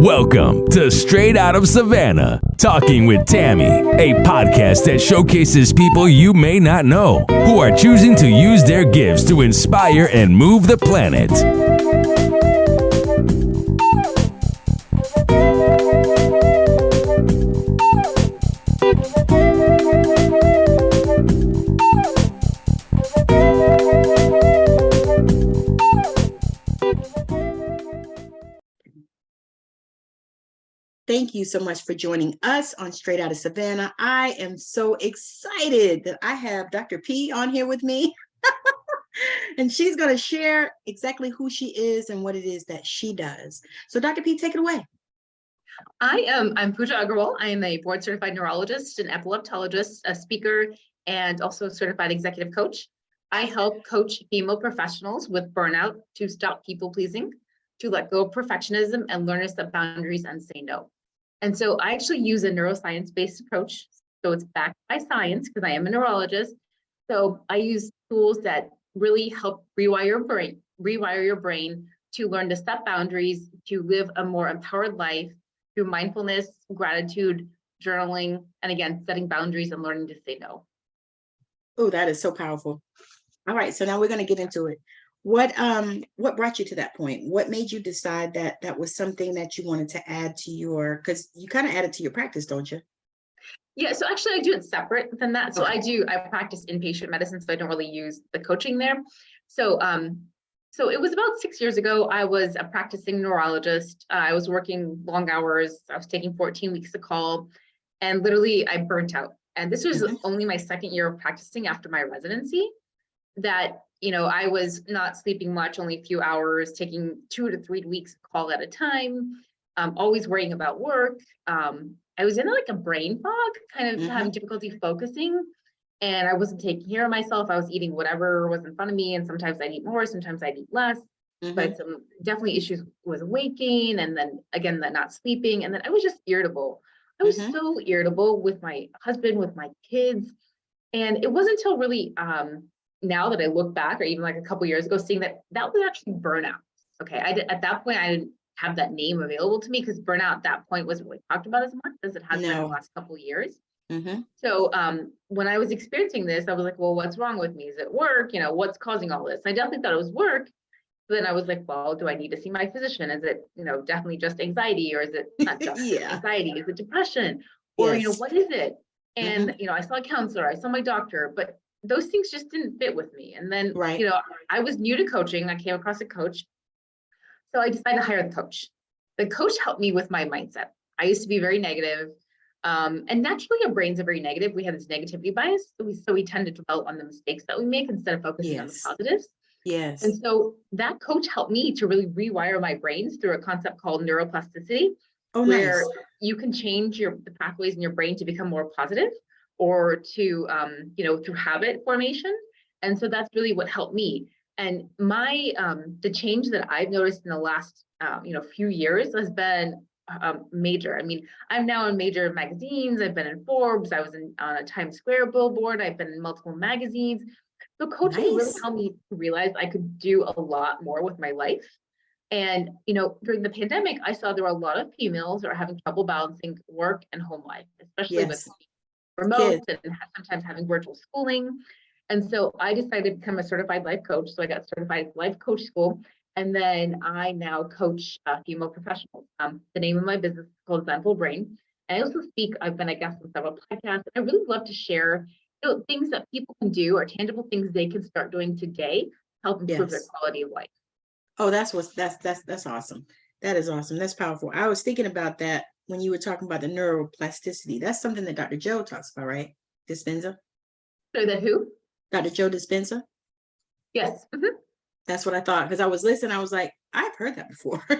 Welcome to Straight Out of Savannah, Talking with Tammi, a podcast that showcases people you may not know who are choosing to use their gifts to inspire and move the planet. Thank you so much for joining us on Straight Out of Savannah. I am so excited that I have Dr. P on here with me. And she's going to share exactly who she is and what it is that she does. So Dr. P, take it away. I'm Puja Aggerwal. I am a board certified neurologist, an epileptologist, a speaker, and also a certified executive coach. I help coach female professionals with burnout to stop people pleasing, to let go of perfectionism, and learn to set boundaries and say no. And so I actually use a neuroscience-based approach. So it's backed by science because I am a neurologist. So I use tools that really help rewire your brain to learn to set boundaries, to live a more empowered life through mindfulness, gratitude, journaling, and again, setting boundaries and learning to say no. Oh, that is so powerful. All right, so now we're going to get into it. What brought you to that point? What made you decide that that was something that you wanted to add to your, because you kind of added to your practice, don't you? Yeah, so actually I do it separate than that. So Okay. I practice inpatient medicine, so I don't really use the coaching there. So so it was about 6 years ago. I was a practicing neurologist. I was working long hours. I was taking 14 weeks of call, and literally I burnt out. And this was Mhm. only my second year of practicing after my residency. That, I was not sleeping much, only a few hours, taking 2 to 3 weeks of call at a time, always worrying about work. I was in like a brain fog, kind of having Mhm. difficulty focusing, and I wasn't taking care of myself. I was eating whatever was in front of me, and sometimes I'd eat more, sometimes I'd eat less. Mhm. But some definitely issues was waking, and then again, that not sleeping, and then I was just irritable. I was Mhm. so irritable with my husband, with my kids, and it wasn't until really now that I look back, or even like a couple years ago, seeing that that was actually burnout. Okay, at that point I didn't have that name available to me because burnout at that point wasn't really talked about as much as it has been in the No. last couple of years. Mhm. So when I was experiencing this, I was like, well, what's wrong with me? Is it work? What's causing all this? I definitely thought it was work. But then I was like, well, do I need to see my physician? Is it, definitely just anxiety, or is it not just Yeah. anxiety? Is it depression? Or, Yes. what is it? And, Mhm. I saw a counselor, I saw my doctor, but those things just didn't fit with me. And then, Right. I was new to coaching. I came across a coach. So I decided to hire the coach. The coach helped me with my mindset. I used to be very negative. And naturally, our brains are very negative. We have this negativity bias. So we tend to dwell on the mistakes that we make instead of focusing on the Yes. positives. And Yes. so that coach helped me to really rewire my brains through a concept called neuroplasticity, Oh, where nice. you can change the pathways in your brain to become more positive, or to, through habit formation. And so that's really what helped me. And the change that I've noticed in the last, few years has been major. I mean, I'm now in major magazines. I've been in Forbes. I was on a Times Square billboard. I've been in multiple magazines. So coaching really Nice. helped me realize I could do a lot more with my life. And, during the pandemic, I saw there were a lot of females who are having trouble balancing work and home life, especially with Yes. remote Kids. and sometimes having virtual schooling. And so I decided to become a certified life coach. So I got certified life coach school. And then I now coach female professionals. The name of my business is called Zenful Brain. And I also speak. I've been a guest on several podcasts. I really love to share things that people can do, or tangible things they can start doing today to help improve their Yes. quality of life. Oh, that's awesome. That is awesome. That's powerful. I was thinking about that when you were talking about the neuroplasticity. That's something that Dr. Joe talks about, right? Dispenza? So that who? Dr. Joe Dispenza? Yes. Mhm. That's what I thought. Because I was listening, I was like, I've heard that before. Yeah,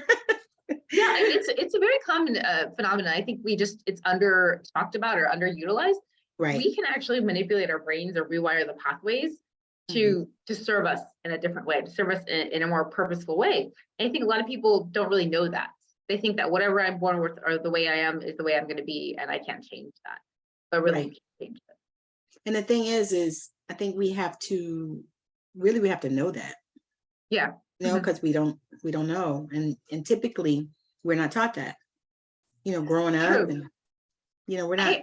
I mean, it's a very common phenomenon. I think it's under talked about or underutilized. Right. We can actually manipulate our brains or rewire the pathways Mhm. to serve us in a different way, to serve us in a more purposeful way. And I think a lot of people don't really know that. They think that whatever I'm born with or the way I am is the way I'm going to be, and I can't change that. But really, you Right. can change it. And the thing is I think we have to know that, Yeah. because we don't know. And typically we're not taught that. growing up, True. and we're not.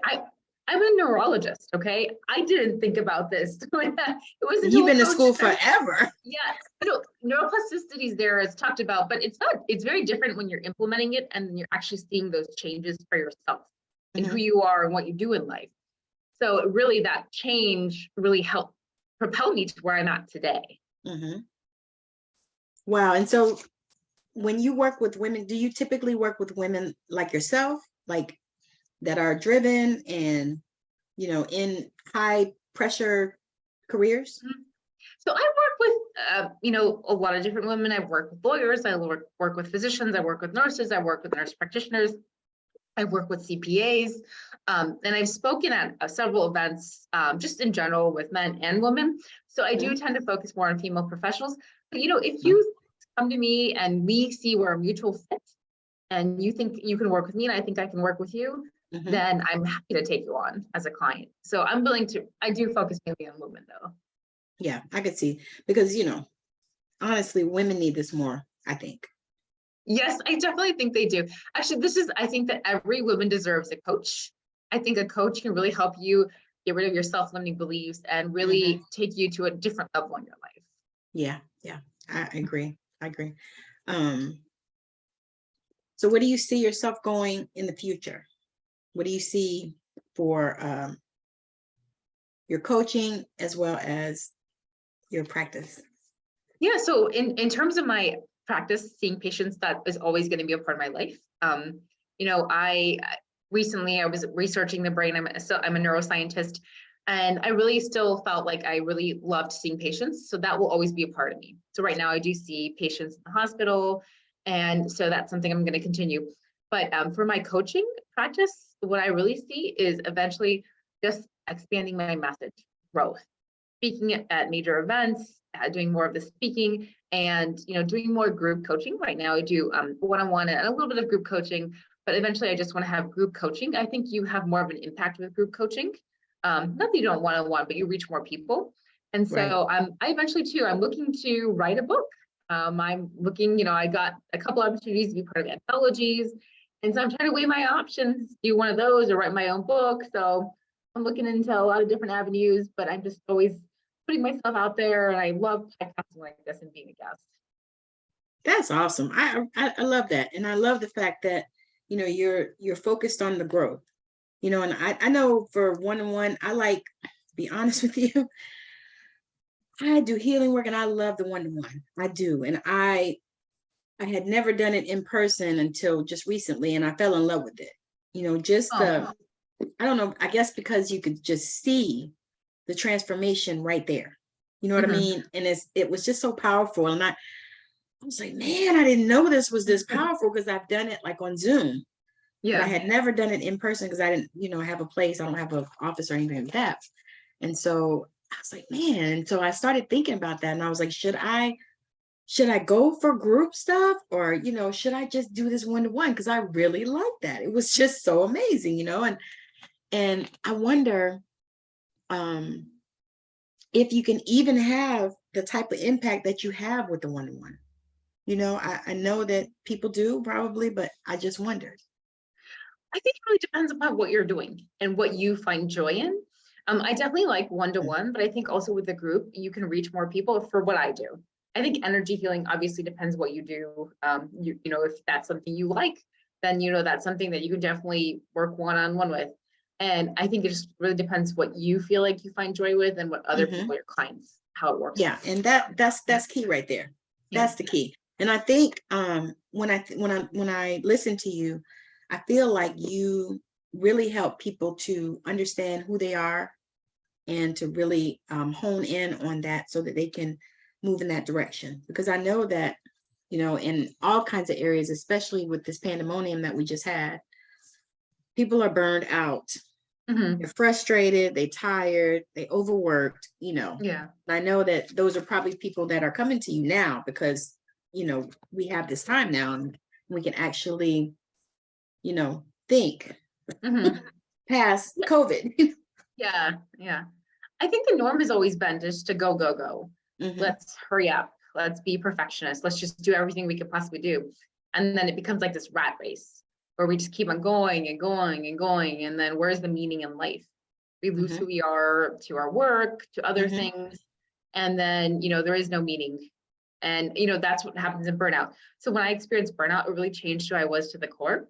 I'm a neurologist, okay? I didn't think about this. It wasn't. You've been to school forever. Yeah, neuroplasticity is there as talked about, but it's not. It's very different when you're implementing it and you're actually seeing those changes for yourself and who you are and what you do in life. So really, that change really helped propel me to where I'm at today. Wow. And so when you work with women, do you typically work with women like yourself, like that are driven and, in high pressure careers? So I work with, a lot of different women. I've worked with lawyers, I work with physicians, I work with nurses, I work with nurse practitioners, I work with CPAs, and I've spoken at several events, just in general with men and women. So I do tend to focus more on female professionals. But, if you come to me and we see we're a mutual fit and you think you can work with me and I think I can work with you, then I'm happy to take you on as a client. So I'm willing to, I do focus mainly on women though. Yeah, I could see, because, honestly, women need this more, I think. Yes, I definitely think they do. Actually, I think that every woman deserves a coach. I think a coach can really help you get rid of your self-limiting beliefs and really take you to a different level in your life. Yeah, I agree. So where do you see yourself going in the future? What do you see for your coaching as well as your practice? Yeah, so in terms of my practice, seeing patients, that is always going to be a part of my life. I recently was researching the brain. I'm a neuroscientist, and I really still felt like I really loved seeing patients. So that will always be a part of me. So right now I do see patients in the hospital, and so that's something I'm going to continue. But for my coaching practice, what I really see is eventually just expanding my message, growth, speaking at major events, doing more of the speaking, and doing more group coaching. Right now I do one-on-one and a little bit of group coaching, but eventually I just want to have group coaching. I think you have more of an impact with group coaching. Not that you don't one-on-one, but you reach more people. And so I eventually too, I'm looking to write a book. I'm looking, I got a couple opportunities to be part of anthologies. And so I'm trying to weigh my options, do one of those or write my own book. So I'm looking into a lot of different avenues, but I'm just always putting myself out there, and I love podcasting like this and being a guest. That's awesome. I love that. And I love the fact that, you're focused on the growth, and I know for one-on-one, I like, to be honest with you, I do healing work and I love the one-to-one. I do. And I had never done it in person until just recently, and I fell in love with it. I don't know, I guess because you could just see the transformation right there. You know what I mean? And it was just so powerful. And I was like, man, I didn't know this was this powerful, because I've done it like on Zoom. Yeah. But I had never done it in person because I didn't, have a place. I don't have an office or anything like that. And so I was like, man. And so I started thinking about that. And I was like, should I go for group stuff, or, should I just do this one-to-one? Because I really liked that. It was just so amazing, and I wonder if you can even have the type of impact that you have with the one-to-one. I know that people do probably, but I just wondered. I think it really depends upon what you're doing and what you find joy in. I definitely like one-to-one, but I think also with the group, you can reach more people for what I do. I think energy healing obviously depends what you do. If that's something you like, then, that's something that you can definitely work one-on-one with. And I think it just really depends what you feel like you find joy with and what other people, your clients, how it works. Yeah. And that's key right there. That's the key. And I think when I listen to you, I feel like you really help people to understand who they are and to really hone in on that so that they can move in that direction. Because I know that, in all kinds of areas, especially with this pandemonium that we just had, people are burned out. They're frustrated, they tired, they overworked, Yeah. I know that those are probably people that are coming to you now because, we have this time now and we can actually, think past COVID. Yeah. I think the norm has always been just to go. Let's hurry up. Let's be perfectionists. Let's just do everything we could possibly do. And then it becomes like this rat race. where we just keep on going and going and going. And then where's the meaning in life? We lose who we are to our work, to other things. And then, there is no meaning. And, that's what happens in burnout. So when I experienced burnout, it really changed who I was to the core.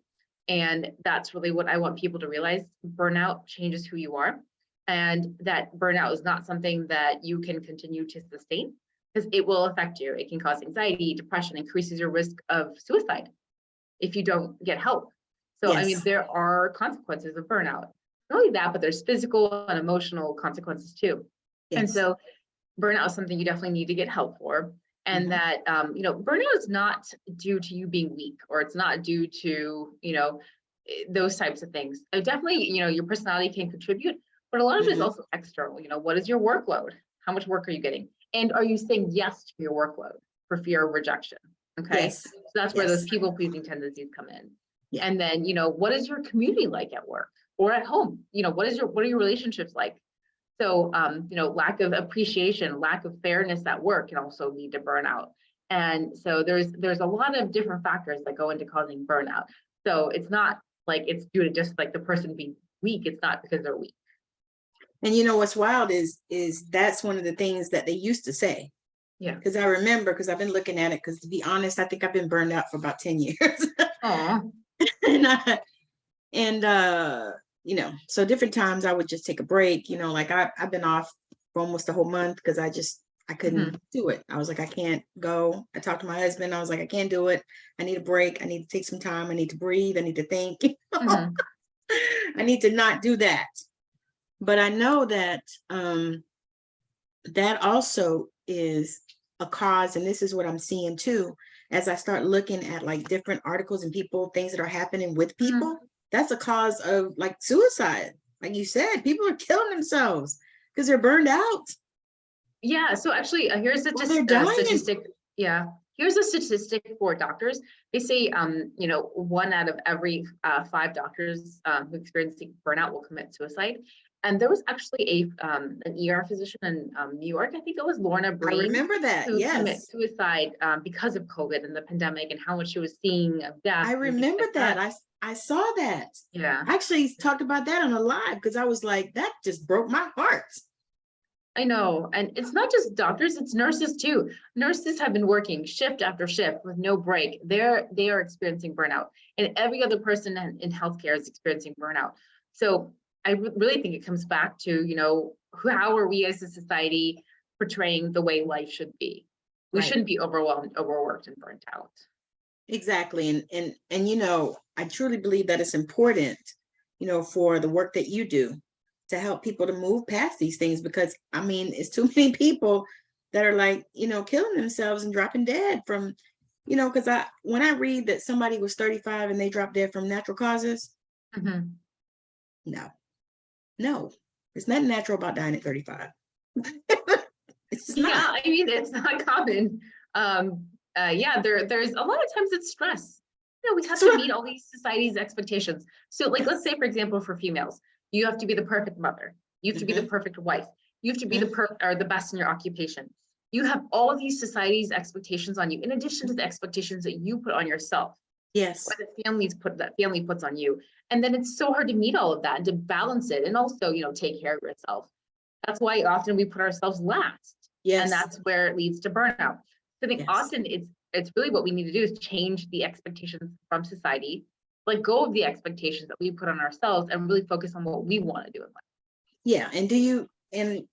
And that's really what I want people to realize. Burnout changes who you are. And that burnout is not something that you can continue to sustain, because it will affect you. It can cause anxiety, depression, increases your risk of suicide if you don't get help. So, I mean, there are consequences of burnout. Not only that, but there's physical and emotional consequences too. Yes. And so burnout is something you definitely need to get help for. And that, burnout is not due to you being weak, or it's not due to, those types of things. Definitely, your personality can contribute, but a lot of it is also external. What is your workload? How much work are you getting? And are you saying yes to your workload for fear of rejection? Okay. Yes. So that's where those people pleasing tendencies come in. Yeah. And then, what is your community like at work or at home? What are your relationships like? So, lack of appreciation, lack of fairness at work can also lead to burnout. And so there's a lot of different factors that go into causing burnout. So it's not like it's due to just like the person being weak. It's not because they're weak. And what's wild is that's one of the things that they used to say. Yeah. Because I remember, because I've been looking at it, because to be honest, I think I've been burned out for about 10 years. So different times I would just take a break, like I've been off for almost a whole month because I couldn't do it. I was like, I can't go. I talked to my husband. I was like, I can't do it. I need a break. I need to take some time. I need to breathe. I need to think. I need to not do that. But I know that that also is a cause, and this is what I'm seeing too, as I start looking at like different articles and things that are happening with people. That's a cause of like suicide. Like you said, people are killing themselves because they're burned out. Yeah. So actually, here's a statistic. Yeah. Here's a statistic for doctors. They say, 1 out of every 5 doctors who experience burnout will commit suicide. And there was actually an ER physician in New York, I think it was Lorna Breen. I remember that, who committed suicide because of COVID and the pandemic and how much she was seeing of death. I remember that. I saw that. Yeah. I actually talked about that on a live because I was like, that just broke my heart. I know. And it's not just doctors, it's nurses too. Nurses have been working shift after shift with no break. They are experiencing burnout. And every other person in healthcare is experiencing burnout. So I really think it comes back to, how are we as a society portraying the way life should be? We shouldn't be overwhelmed, overworked, and burnt out. Exactly. And I truly believe that it's important, for the work that you do to help people to move past these things, because I mean, it's too many people that are like, killing themselves and dropping dead from, because when I read that somebody was 35 and they dropped dead from natural causes, no, there's nothing natural about dying at 35. It's not. I mean, it's not common. There's a lot of times it's stress. We have to meet all these society's expectations. So like, let's say, for example, for females, you have to be the perfect mother. You have to be the perfect wife. You have to be the best in your occupation. You have all of these society's expectations on you, in addition to the expectations that you put on yourself. Yes. Or the family puts on you. And then it's so hard to meet all of that and to balance it and also, take care of yourself. That's why often we put ourselves last. Yes. And that's where it leads to burnout. So I think often it's really what we need to do is change the expectations from society, let go of the expectations that we put on ourselves and really focus on what we want to do in life. Yeah. And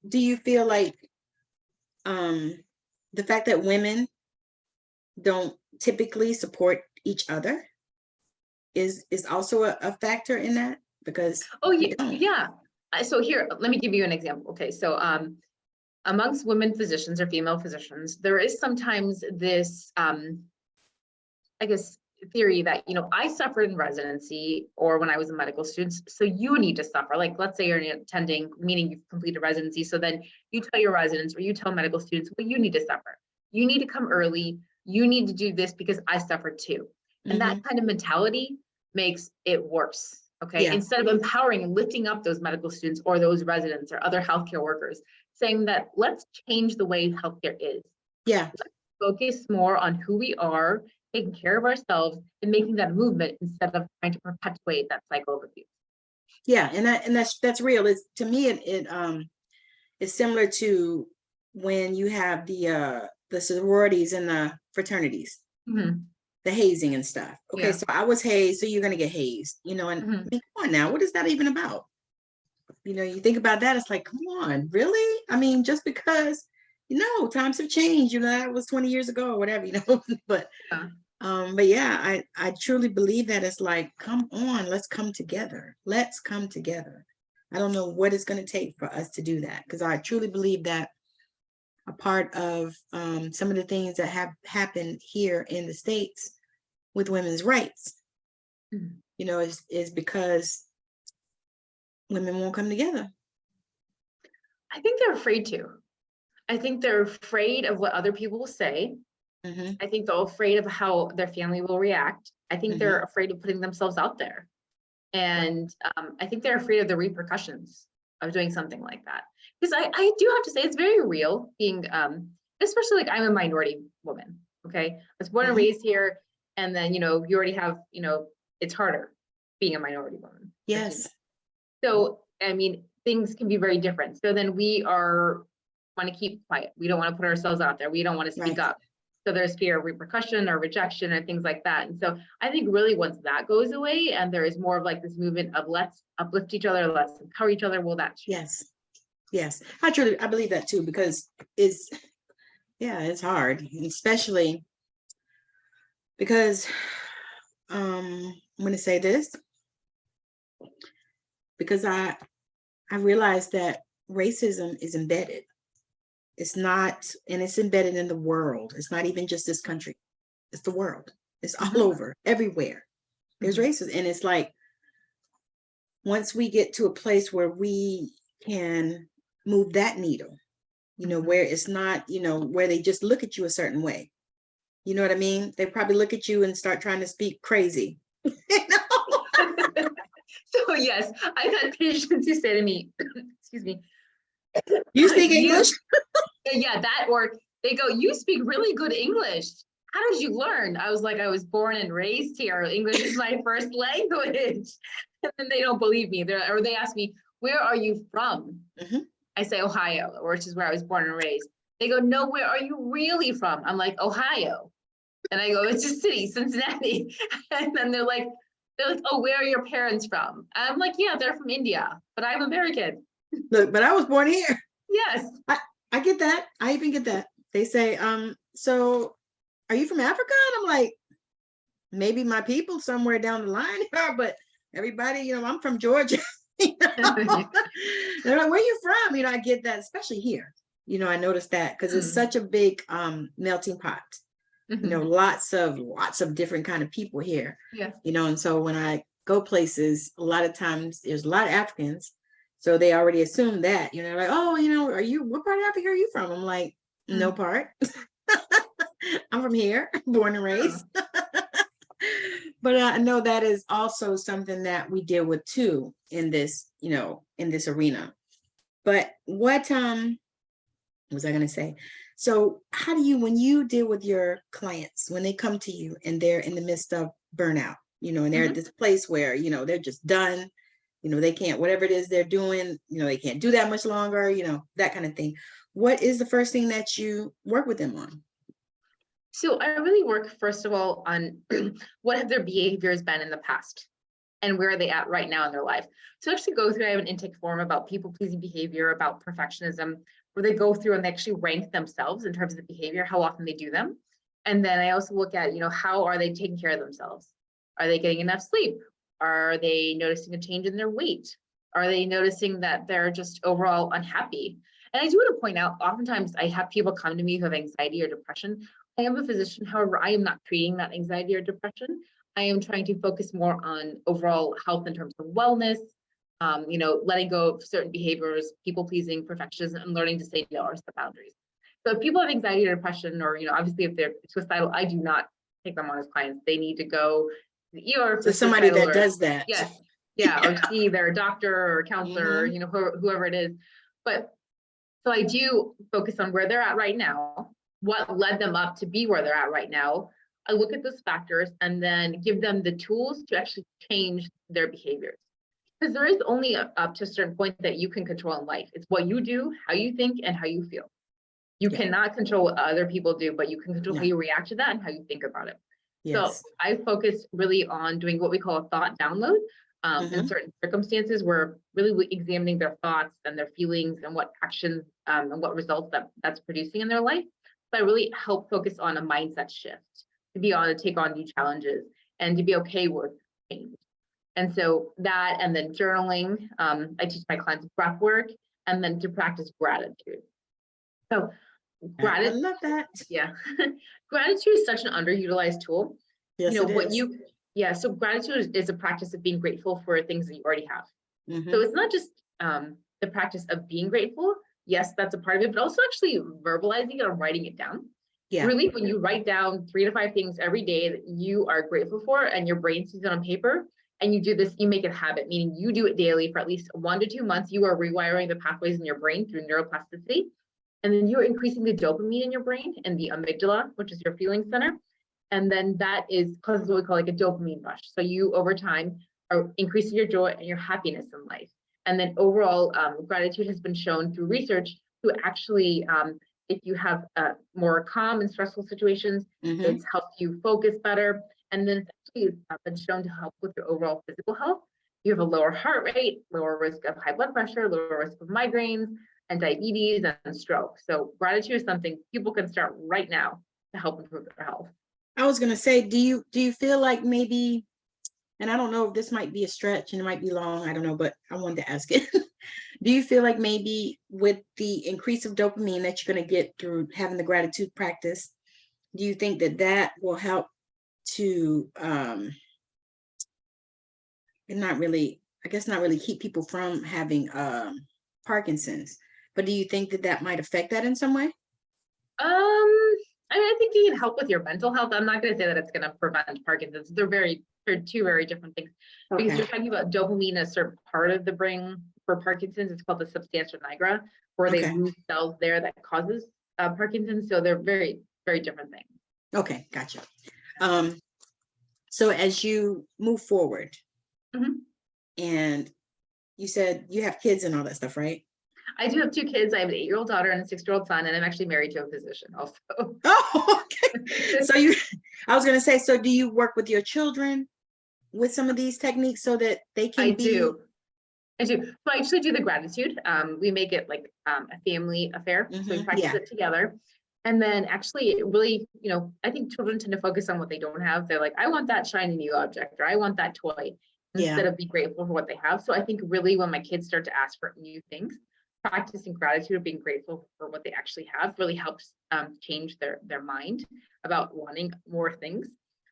do you feel like the fact that women don't typically support each other is also a factor in that? Because so here, let me give you an example. Okay, so amongst women physicians or female physicians, there is sometimes this I guess theory that I suffered in residency or when I was a medical student, so you need to suffer. Like, let's say you're attending, meaning you've completed residency, so then you tell your residents or you tell medical students, well, you need to suffer, you need to come early, you need to do this because I suffered too. And that kind of mentality makes it worse. Okay. Yeah. Instead of empowering and lifting up those medical students or those residents or other healthcare workers, saying that let's change the way healthcare is. Yeah. Let's focus more on who we are taking care of ourselves and making that movement instead of trying to perpetuate that cycle of abuse. Yeah, and that's real. It's, to me, it's similar to when you have the sororities and the fraternities, the hazing and stuff. Okay, so I was hazed, so you're gonna get hazed, and I mean, come on now, what is that even about? You think about that, it's like, come on, really? I mean, just because, times have changed, that was 20 years ago or whatever, but yeah, I truly believe that it's like, come on, let's come together. Let's come together. I don't know what it's going to take for us to do that, because I truly believe that a part of some of the things that have happened here in the States with women's rights, is because women won't come together. I think they're afraid to. I think they're afraid of what other people will say. I think they're afraid of how their family will react. I think they're afraid of putting themselves out there. And I think they're afraid of the repercussions of doing something like that. Because I do have to say, it's very real being, especially like I'm a minority woman, okay? I was born and raised here, and then, you already have, it's harder being a minority woman. Yes. So, I mean, things can be very different. So then we want to keep quiet. We don't want to put ourselves out there. We don't want to speak up. So there's fear of repercussion or rejection and things like that. And so I think really once that goes away and there is more of like this movement of let's uplift each other, let's empower each other, well, that's yes. I believe that too, because it's hard, especially because I'm going to say this, because I realized that racism is embedded. It's not, and it's embedded in the world. It's not even just this country. It's the world. It's all over, everywhere. There's racism. And it's like, once we get to a place where we can move that needle, where it's not, where they just look at you a certain way. You know what I mean? They probably look at you and start trying to speak crazy. So yes, I've had patients who say to me, excuse me, you speak English? Yeah, that, or they go, you speak really good English. How did you learn? I was like, I was born and raised here. English is my first language. And then they don't believe me. Or they ask me, where are you from? I say Ohio, which is where I was born and raised. They go, no, where are you really from? I'm like, Ohio. And I go, it's a city, Cincinnati. And then they're like, oh, where are your parents from? I'm like, yeah, they're from India, but I'm American. Look, but I was born here. Yes. I get that. I even get that. They say, so are you from Africa? And I'm like, maybe my people somewhere down the line are, but everybody, I'm from Georgia. They're like, where you from? I get that, especially here. I noticed that because it's such a big melting pot. Lots of different kind of people here. Yeah. And so when I go places, a lot of times there's a lot of Africans. So they already assume that, like, oh, what part of Africa are you from? I'm like, no part. I'm from here, born and raised. But I know that is also something that we deal with too in this, in this arena. But what was I going to say? So how do you, when you deal with your clients, when they come to you and they're in the midst of burnout, and they're at this place where, they're just done, they can't, whatever it is they're doing, they can't do that much longer, that kind of thing. What is the first thing that you work with them on? So I really work, first of all, on what have their behaviors been in the past and where are they at right now in their life. So I actually go through, I have an intake form about people-pleasing behavior, about perfectionism, where they go through and they actually rank themselves in terms of the behavior, how often they do them. And then I also look at, how are they taking care of themselves? Are they getting enough sleep? Are they noticing a change in their weight? Are they noticing that they're just overall unhappy? And I do want to point out, oftentimes I have people come to me who have anxiety or depression. I am a physician, however, I am not treating that anxiety or depression. I am trying to focus more on overall health in terms of wellness, letting go of certain behaviors, people-pleasing, perfectionism, and learning to say no or set boundaries. So if people have anxiety or depression, or, obviously if they're suicidal, I do not take them on as clients. They need to go to the ER. So somebody that does that. Yes. Yeah. Or see their doctor or counselor, whoever it is. But so I do focus on where they're at right now, what led them up to be where they're at right now, I look at those factors and then give them the tools to actually change their behaviors. Because there is only up to a certain point that you can control in life. It's what you do, how you think, and how you feel. You cannot control what other people do, but you can control how you react to that and how you think about it. So I focus really on doing what we call a thought download in certain circumstances, where really examining their thoughts and their feelings and what actions and what results that's producing in their life. So I really help focus on a mindset shift to be able to take on new challenges and to be okay with change. And so that, and then journaling, I teach my clients breath work, and then to practice gratitude. So gratitude, I love that. Yeah. Gratitude is such an underutilized tool. Yes, you know, it what is. so gratitude is a practice of being grateful for things that you already have. So it's not just the practice of being grateful. Yes, that's a part of it, but also actually verbalizing it or writing it down. Yeah. Really, when you write down 3 to 5 things every day that you are grateful for, and your brain sees it on paper, and you do this, you make it a habit, meaning you do it daily for at least 1 to 2 months, you are rewiring the pathways in your brain through neuroplasticity. And then you're increasing the dopamine in your brain and the amygdala, which is your feeling center. And then that causes what we call like a dopamine rush. So you, over time, are increasing your joy and your happiness in life. And then overall, gratitude has been shown through research to actually, if you have more calm and stressful situations, it's helped you focus better. And then it's actually been shown to help with your overall physical health. You have a lower heart rate, lower risk of high blood pressure, lower risk of migraines and diabetes and stroke. So gratitude is something people can start right now to help improve their health. I was going to say, do you feel like maybe, and I don't know if this might be a stretch and it might be long, I don't know, but I wanted to ask it. Do you feel like maybe with the increase of dopamine that you're going to get through having the gratitude practice, do you think that will help to, not really keep people from having Parkinson's, but do you think that might affect that in some way? I think it can help with your mental health. I'm not going to say that it's going to prevent Parkinson's. They're two very different things. Because you're talking about dopamine, a certain part of the brain for Parkinson's. It's called the substantia nigra, where they lose cells there that causes Parkinson's. So they're very, very different things. Okay, gotcha. So as you move forward, and you said you have kids and all that stuff, right? I do have 2 kids. I have an 8-year-old daughter and a 6-year-old son, and I'm actually married to a physician also. Oh, okay. So I was going to say, so do you work with your children with some of these techniques so that they can I do. So I actually do the gratitude. We make it like a family affair. So we practice it together. And then actually it really, I think children tend to focus on what they don't have. They're like, I want that shiny new object, or I want that toy, instead of be grateful for what they have. So I think really when my kids start to ask for new things, practicing gratitude, being grateful for what they actually have, really helps change their mind about wanting more things.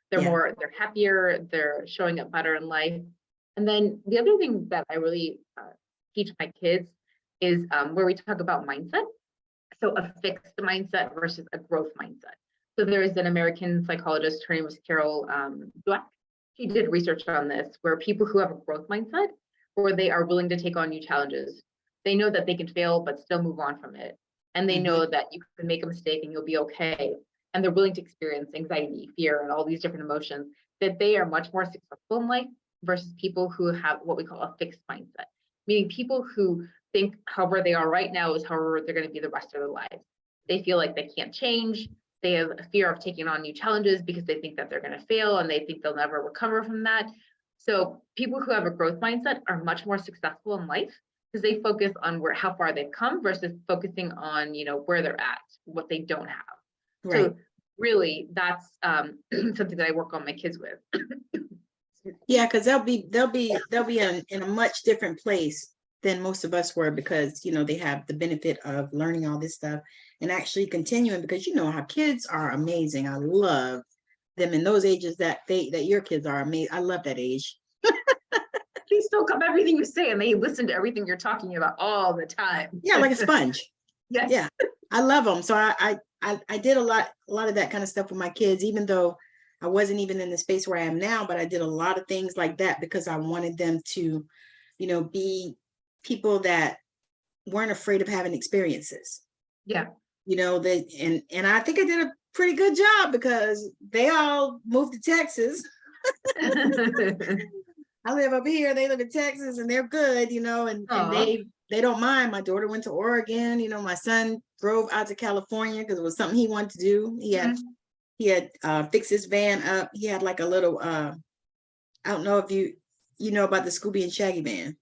They're happier, they're showing up better in life. And then the other thing that I really teach my kids is where we talk about mindset. So a fixed mindset versus a growth mindset. So there is an American psychologist, her name was Carol Dweck. She did research on this, where people who have a growth mindset, where they are willing to take on new challenges, they know that they can fail, but still move on from it. And they know that you can make a mistake and you'll be okay. And they're willing to experience anxiety, fear, and all these different emotions, that they are much more successful in life versus people who have what we call a fixed mindset, meaning people who think however they are right now is however they're going to be the rest of their lives. They feel like they can't change. They have a fear of taking on new challenges because they think that they're going to fail and they think they'll never recover from that. So people who have a growth mindset are much more successful in life because they focus on how far they've come versus focusing on, where they're at, what they don't have. Right. So really that's something that I work on my kids with. Yeah, because they'll be in a much different place than most of us were, because they have the benefit of learning all this stuff and actually continuing, because how kids are amazing. I love them in those ages that your kids are amazing. I love that age. They soak up everything you say and they listen to everything you're talking about all the time. Yeah, like a sponge. Yes. Yeah, I love them. So I did a lot of that kind of stuff with my kids, even though I wasn't even in the space where I am now, but I did a lot of things like that because I wanted them to, be people that weren't afraid of having experiences. Yeah. And I think I did pretty good job because they all moved to Texas. I live up here, they live in Texas, and they're good, and they don't mind. My daughter went to Oregon, my son drove out to California because it was something he wanted to do. He had fixed his van up. He had like a little I don't know if you know about the Scooby and Shaggy van.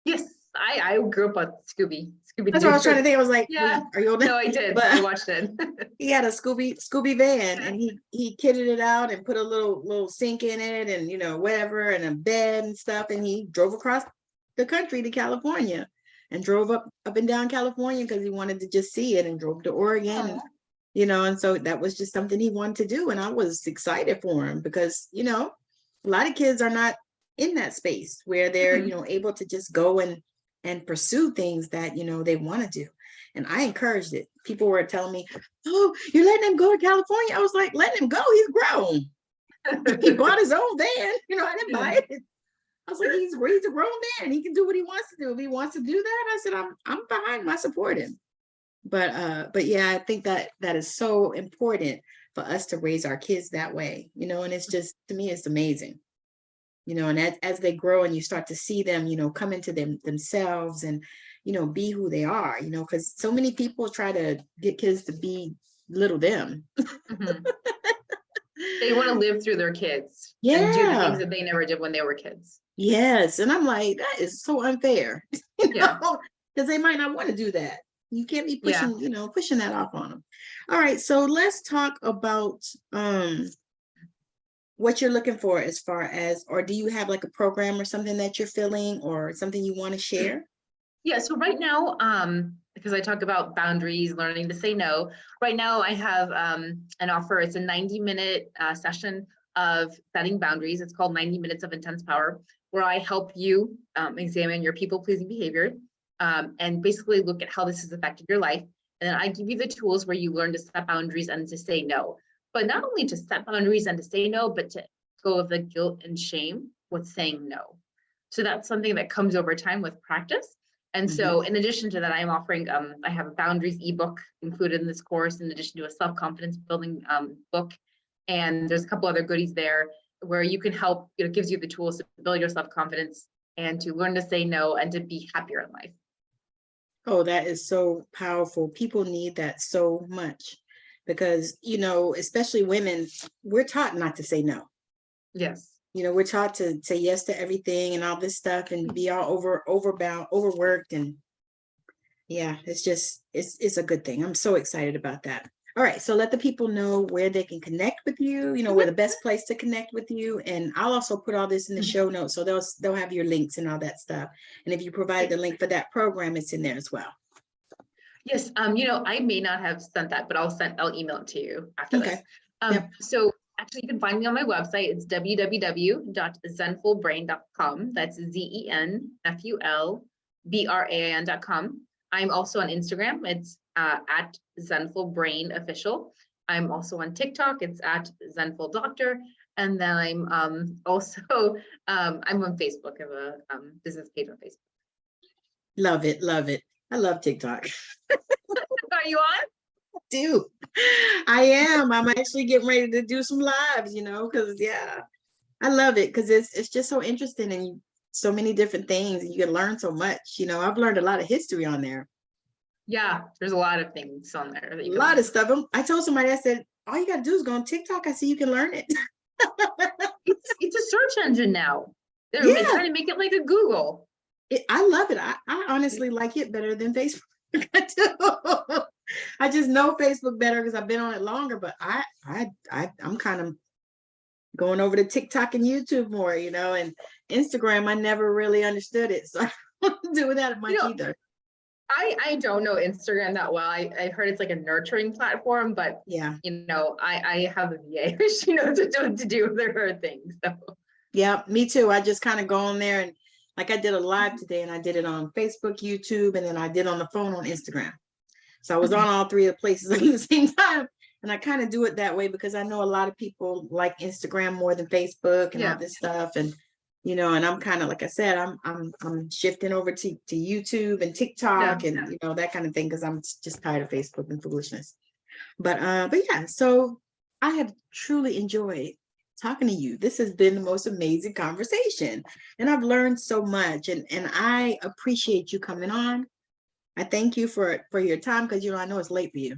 Yes, I grew up on Scooby. That's what I was trying to think. I was like, yeah. Are you old? No, I did. But I watched it. He had a Scooby van, and he kitted it out and put a little sink in it, and whatever, and a bed and stuff, and he drove across the country to California, and drove up and down California because he wanted to just see it, and drove to Oregon, and so that was just something he wanted to do, and I was excited for him because a lot of kids are not in that space where they're able to just go and pursue things that they want to do. And I encouraged it. People were telling me, "Oh, you're letting him go to California?" I was like, letting him go, he's grown. He bought his own van, I didn't buy it. I was like, he's a grown man, he can do what he wants to do. If he wants to do that, I said, I'm behind him, I support him. But yeah, I think that is so important for us to raise our kids that way, and it's just, to me, it's amazing. And as they grow and you start to see them, come into themselves and, be who they are, because so many people try to get kids to be little them. They want to live through their kids and do the things that they never did when they were kids. Yes. And I'm like, that is so unfair, because they might not want to do that. You can't be pushing, pushing that off on them. All right. So let's talk about, what you're looking for as far as, or do you have like a program or something that you're filling or something you want to share? Yeah, so right now, because I talk about boundaries, learning to say no, right now I have an offer. It's a 90-minute session of setting boundaries. It's called 90 Minutes of Intense Power, where I help you examine your people-pleasing behavior and basically look at how this has affected your life. And then I give you the tools where you learn to set boundaries and to say no. But not only to set boundaries and to say no, but to go of the guilt and shame with saying no. So that's something that comes over time with practice. And so in addition to that, I'm offering, I have a boundaries ebook included in this course, in addition to a self-confidence building book. And there's a couple other goodies there where you can help, it gives you the tools to build your self-confidence and to learn to say no and to be happier in life. Oh, that is so powerful. People need that so much. Because, especially women, we're taught not to say no. Yes. We're taught to say yes to everything and all this stuff and be all overworked. And yeah, it's a good thing. I'm so excited about that. All right. So let the people know where they can connect with you, where the best place to connect with you. And I'll also put all this in the show notes. So they'll have your links and all that stuff. And if you provide the link for that program, it's in there as well. Yes, I may not have sent that, but I'll email it to you after this. So actually, you can find me on my website. It's www.zenfulbrain.com. That's ZENFULBRAIN.com. I'm also on Instagram. It's at Zenful Official. I'm also on TikTok. It's at Zenful Doctor. And then I'm also I'm on Facebook. I have a business page on Facebook. Love it. Love it. I love TikTok. Are you on? I do. I am. I'm actually getting ready to do some lives, because I love it because it's just so interesting and so many different things, and you can learn so much. I've learned a lot of history on there. Yeah, there's a lot of things on there. A lot of stuff. I told somebody, I said, all you got to do is go on TikTok. I see you can learn it. It's a search engine now. They're trying to make it like a Google. I love it. I honestly like it better than Facebook. I just know Facebook better because I've been on it longer, but I'm kind of going over to TikTok and YouTube more, and Instagram, I never really understood it. So I don't do that much either. I don't know Instagram that well. I heard it's like a nurturing platform, but I have a VA. She knows what to do with her things. So yeah, me too. I just kind of go on there, and like I did a live today, and I did it on Facebook, YouTube, and then I did on the phone on Instagram. So I was on all three of the places at the same time. And I kind of do it that way because I know a lot of people like Instagram more than Facebook and all this stuff. And, and I'm kind of, like I said, I'm shifting over to YouTube and TikTok and, that kind of thing, because I'm just tired of Facebook and foolishness. But yeah, so I have truly enjoyed talking to you. This has been the most amazing conversation, and I've learned so much, and I appreciate you coming on. I thank you for your time, because I know it's late for you.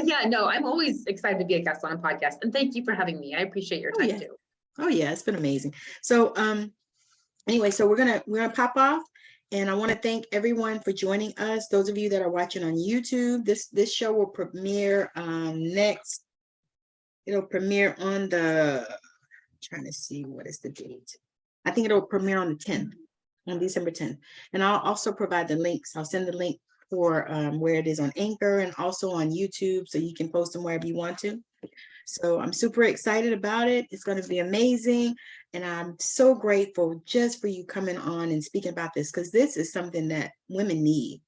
Yeah, no, I'm always excited to be a guest on a podcast, and thank you for having me. I appreciate your time too. Oh yeah, it's been amazing. So anyway, so we're gonna pop off, and I want to thank everyone for joining us. Those of you that are watching on YouTube, this show will premiere next. It'll premiere on the, I'm trying to see what is the date. I think it'll premiere on the 10th, on December 10th. And I'll also provide the links. I'll send the link for where it is on Anchor and also on YouTube, so you can post them wherever you want to. So I'm super excited about it. It's going to be amazing. And I'm so grateful just for you coming on and speaking about this, because this is something that women need.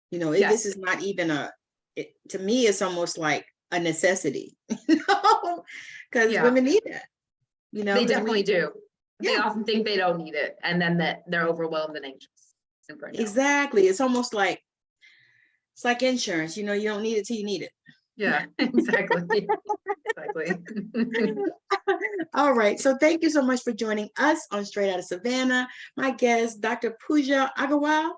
This is not even to me, it's almost like a necessity, because women need that. They definitely do. They often think they don't need it, and then that they're overwhelmed and anxious. Exactly. It's almost like, it's like insurance. You don't need it till you need it. Yeah, exactly. Exactly. All right. So thank you so much for joining us on Straight Outta Savannah. My guest, Dr. Puja Aggerwal,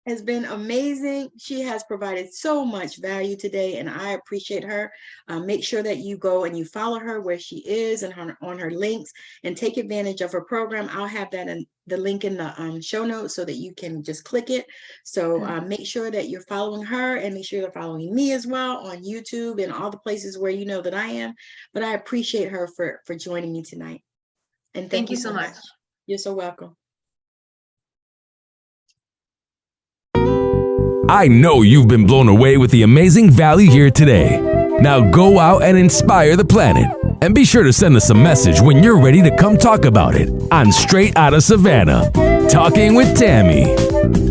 has been amazing. She has provided so much value today, and I appreciate her. Make sure that you go and you follow her where she is and on her links, and take advantage of her program. I'll have that in the link in the show notes so that you can just click it. So make sure that you're following her, and make sure you're following me as well on YouTube and all the places where you know that I am. But I appreciate her for joining me tonight. And thank you so much. You're so welcome. I know you've been blown away with the amazing value here today. Now go out and inspire the planet. And be sure to send us a message when you're ready to come talk about it on Straight Outta Savannah, Talking with Tammi.